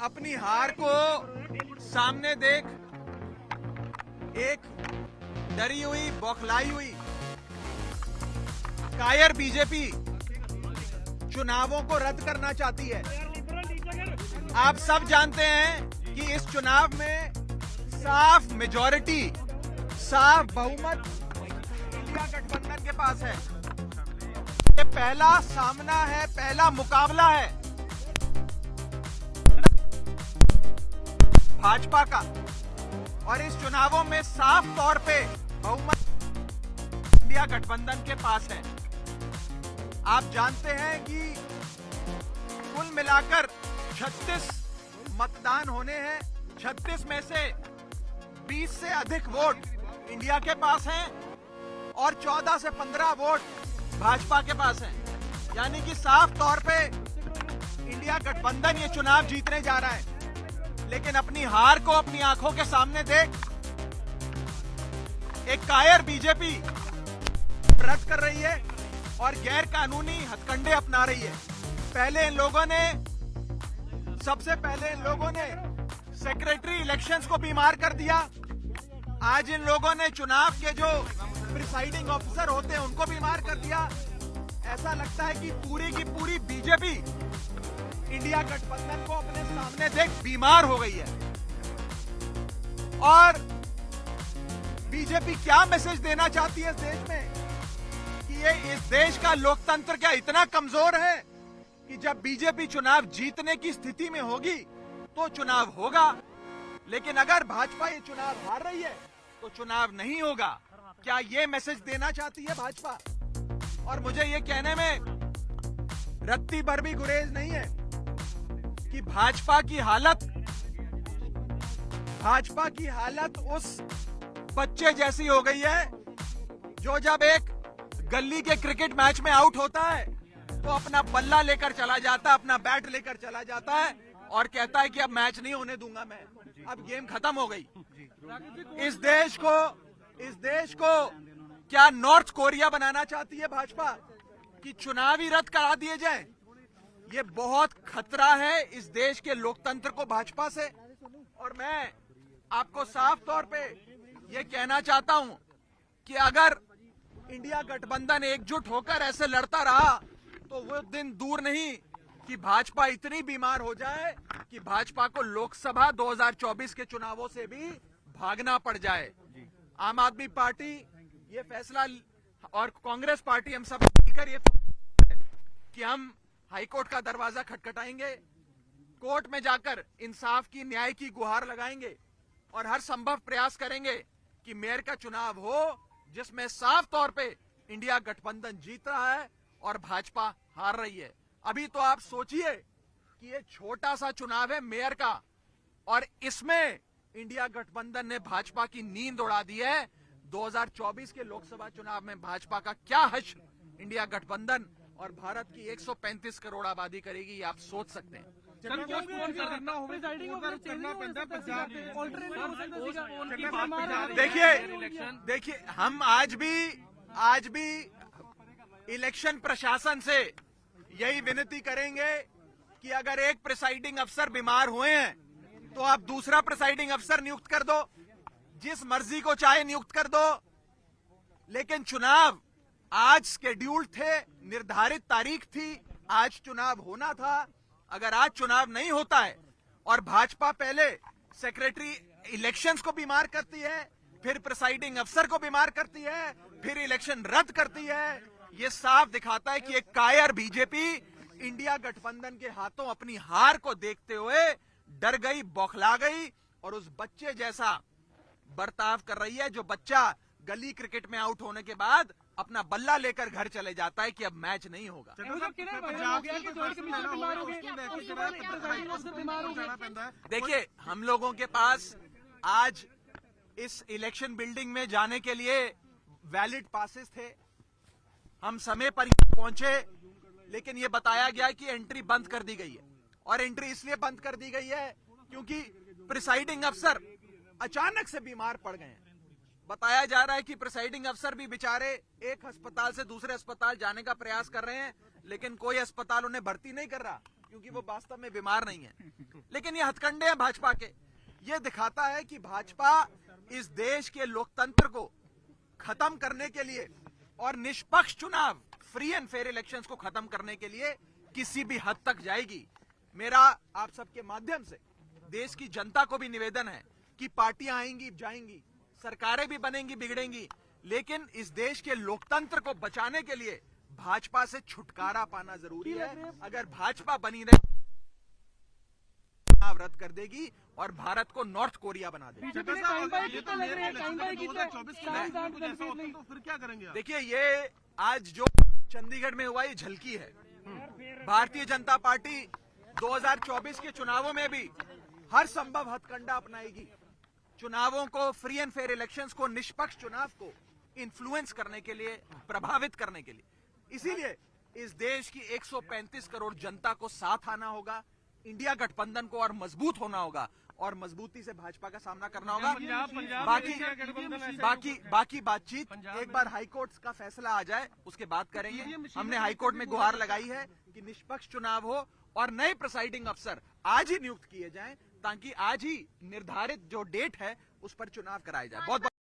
अपनी हार को सामने देख एक डरी हुई, बौखलाई हुई, कायर बीजेपी चुनावों को रद्द करना चाहती है। आप सब जानते हैं कि इस चुनाव में साफ मेजॉरिटी, साफ बहुमत इंडिया गठबंधन के पास है। ये पहला सामना है, पहला मुकाबला है भाजपा का, और इस चुनावों में साफ तौर पे बहुमत इंडिया गठबंधन के पास है। आप जानते हैं कि कुल मिलाकर 36 मतदान होने हैं। 36 में से 20 से अधिक वोट इंडिया के पास हैं और 14 से 15 वोट भाजपा के पास हैं। यानी कि साफ तौर पे इंडिया गठबंधन ये चुनाव जीतने जा रहा है। लेकिन अपनी हार को अपनी आंखों के सामने देख एक कायर बीजेपी रद्द कर रही है और गैर कानूनी हथकंडे अपना रही है। सबसे पहले इन लोगों ने सेक्रेटरी इलेक्शंस को बीमार कर दिया। आज इन लोगों ने चुनाव के जो प्रिसाइडिंग ऑफिसर होते हैं उनको बीमार कर दिया। ऐसा लगता है कि पूरी की पूरी बीजेपी इंडिया गठबंधन को अपने सामने देख बीमार हो गई है। और बीजेपी क्या मैसेज देना चाहती है इस देश में कि ये इस देश का लोकतंत्र क्या इतना कमजोर है कि जब बीजेपी चुनाव जीतने की स्थिति में होगी तो चुनाव होगा, लेकिन अगर भाजपा ये चुनाव हार रही है तो चुनाव नहीं होगा। क्या ये मैसेज देना चाहती है भाजपा? और मुझे ये कहने में रत्ती भर भी गुरेज नहीं है कि भाजपा की हालत उस बच्चे जैसी हो गई है जो जब एक गली के क्रिकेट मैच में आउट होता है तो अपना बल्ला लेकर चला जाता है, अपना बैट लेकर चला जाता है और कहता है कि अब मैच नहीं होने दूंगा मैं, अब गेम खत्म हो गई। इस देश को क्या नॉर्थ कोरिया बनाना चाहती है भाजपा कि चुनाव ही रद्द करा दिए जाए? ये बहुत खतरा है इस देश के लोकतंत्र को भाजपा से। और मैं आपको साफ तौर पे ये कहना चाहता हूं कि अगर इंडिया गठबंधन एकजुट होकर ऐसे लड़ता रहा तो वो दिन दूर नहीं कि भाजपा इतनी बीमार हो जाए कि भाजपा को लोकसभा 2024 के चुनावों से भी भागना पड़ जाए। आम आदमी पार्टी ये फैसला और कांग्रेस पार्टी हम सब मिलकर ये कि हम हाईकोर्ट का दरवाजा खटखटाएंगे, कोर्ट में जाकर इंसाफ की, न्याय की गुहार लगाएंगे और हर संभव प्रयास करेंगे कि मेयर का चुनाव हो जिसमें साफ तौर पे इंडिया गठबंधन जीत रहा है और भाजपा हार रही है। अभी तो आप सोचिए कि ये छोटा सा चुनाव है मेयर का और इसमें इंडिया गठबंधन ने भाजपा की नींद उड़ा दी है। 2024 के लोकसभा चुनाव में भाजपा का क्या हश्र इंडिया गठबंधन और भारत की 135 करोड़ आबादी करेगी, ये आप सोच सकते हैं। देखिए हम आज भी इलेक्शन प्रशासन से यही विनती करेंगे कि अगर एक प्रिसाइडिंग अफसर बीमार हुए हैं तो आप दूसरा प्रिसाइडिंग अफसर नियुक्त कर दो, जिस मर्जी को चाहे नियुक्त कर दो। लेकिन चुनाव आज शेड्यूल्ड थे, निर्धारित तारीख थी, आज चुनाव होना था। अगर आज चुनाव नहीं होता है और भाजपा पहले सेक्रेटरी इलेक्शंस को बीमार करती है, फिर प्रिसाइडिंग अफसर को बीमार करती है, फिर इलेक्शन रद्द करती है, ये साफ दिखाता है कि एक कायर बीजेपी इंडिया गठबंधन के हाथों अपनी हार को देखते हुए डर गई, बौखला गई और उस बच्चे जैसा बर्ताव कर रही है जो बच्चा गली क्रिकेट में आउट होने के बाद अपना बल्ला लेकर घर चले जाता है कि अब मैच नहीं होगा। देखिए हम लोगों के पास आज इस इलेक्शन बिल्डिंग में जाने के लिए वैलिड पासेस थे, हम समय पर पहुंचे, लेकिन ये बताया गया कि एंट्री बंद कर दी गई है। और एंट्री इसलिए बंद कर दी गई है क्योंकि प्रिसाइडिंग अफसर अचानक से बीमार पड़ गए हैं। बताया जा रहा है कि प्रिसाइडिंग अफसर भी बेचारे एक अस्पताल से दूसरे अस्पताल जाने का प्रयास कर रहे हैं, लेकिन कोई अस्पताल उन्हें भर्ती नहीं कर रहा क्योंकि वो वास्तव में बीमार नहीं है। लेकिन ये हथकंडे हैं भाजपा के। ये दिखाता है कि भाजपा इस देश के लोकतंत्र को खत्म करने के लिए और निष्पक्ष चुनाव, फ्री एंड फेयर इलेक्शंस को खत्म करने के लिए किसी भी हद तक जाएगी। मेरा आप सबके माध्यम से देश की जनता को भी निवेदन है कि पार्टियां आएंगी जाएंगी, सरकारें भी बनेंगी बिगड़ेंगी, लेकिन इस देश के लोकतंत्र को बचाने के लिए भाजपा से छुटकारा पाना जरूरी है। अगर भाजपा बनी रहे चुनाव रद्द कर देगी और भारत को नॉर्थ कोरिया बना देगी। तो फिर क्या करेंगे? देखिए, ये आज जो चंडीगढ़ में हुआ ये झलकी है। भारतीय जनता पार्टी 2024 के चुनावों में भी हर संभव हथकंडा अपनाएगी। चुनावों को, फ्री एंड फेयर इलेक्शंस को, निष्पक्ष चुनाव को इन्फ्लुएंस करने के लिए, प्रभावित करने के लिए। इसीलिए इस देश की 135 करोड़ जनता को साथ आना होगा, इंडिया गठबंधन को और मजबूत होना होगा और मजबूती से भाजपा का सामना करना होगा। बाकी बातचीत एक बार हाईकोर्ट का फैसला आ जाए उसके बाद करेंगे। हमने हाईकोर्ट में गुहार लगाई है कि निष्पक्ष चुनाव हो और नए प्रिसाइडिंग अफसर आज ही नियुक्त किए जाएं ताकि आज ही निर्धारित जो डेट है उस पर चुनाव कराए जाए। बहुत